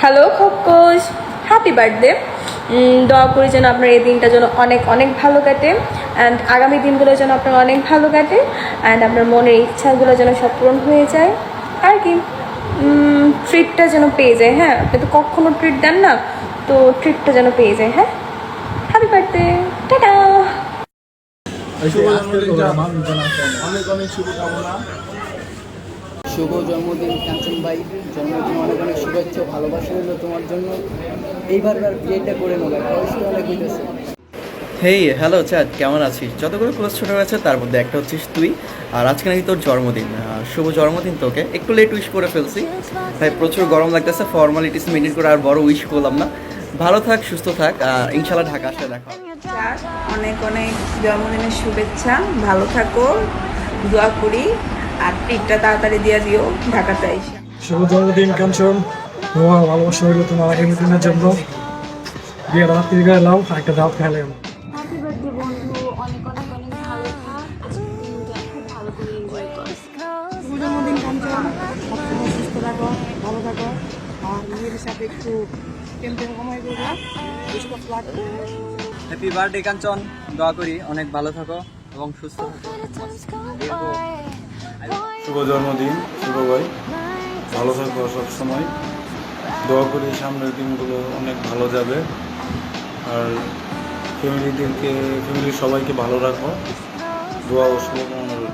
Hello খোকস, happy birthday. দোয়া করি যেন আপনার এই দিনটা যেন অনেক অনেক ভালো কাটে, অ্যান্ড আগামী দিনগুলো যেন আপনার অনেক ভালো কাটে, অ্যান্ড আপনার মনের ইচ্ছাগুলো যেন সব পূরণ হয়ে যায়। আর কি ট্রিটটা যেন পেয়ে যায়। হ্যাঁ, আপনি তো কখনো ট্রিট দেন না, তো ট্রিটটা যেন পেয়ে যায়। হ্যাঁ, হ্যাপি বার্থডে, টাটা। অনেক অনেক শুভকামনা। শুভ জন্মদিন কাঞ্চন ভাই, জন্মদিন অনেক অনেক শুভেচ্ছা, ভালোবাসা হলো তোমার জন্য। এইবার বিয়েটা করে নেবে, বয়স তো অনেক হইতেছে। হেই হ্যালো চাঁদ, কেমন আছিস? যতগুলো ক্লোজ ছোটো আছে তার মধ্যে একটা হচ্ছিস তুই। আর আজকে নাকি তোর জন্মদিন। শুভ জন্মদিন তোকে। একটু লেট উইশ করে ফেলছি ভাই, প্রচুর গরম লাগতেছে, ফর্মালিটিস মেনটেন করে আর বড় উইশ করলাম না। ভালো থাক, সুস্থ থাক, আর ইনশাল্লাহ ঢাকা আসলে দেখা হবে। অনেক অনেক জন্মদিনের শুভেচ্ছা, ভালো থাকো, দোয়া করি। আর ট্রিটটা তাড়াতাড়ি দিয়ে দিও ঢাকাতে এসে। শুভ জন্মদিন কাঞ্চন, তোমার ভালোবাসা হইল তোমার আগামী দিনের জন্য। বিয়ের রাত থেকে এলাম, একটা দাওয়াত খাইলাম। হ্যাপি বার্থডে বন্ধু, অনেক অনেক অনেক ভালো থাক, আজকের দিনটা খুব ভালো করে এনজয় কর। শুভ জন্মদিন কাঞ্চন, সবসময় সুস্থ থাকো, ভালো থাকো, আর নিজের সাথে একটু টেনশন কমাই করবো, বেশি কষ্ট লাগবে। হ্যাপি বার্থডে কাঞ্চন, দোয়া করি অনেক ভালো থাকো এবং সুস্থ থাকো। শুভ জন্মদিন শুভ ভাই, ভালো থাকো সবসময়। দোয়া করি সামনের দিনগুলো অনেক ভালো যাবে, আর ফ্যামিলির সবাইকে ভালো রাখো। দোয়া ও শুভকামনা রইল।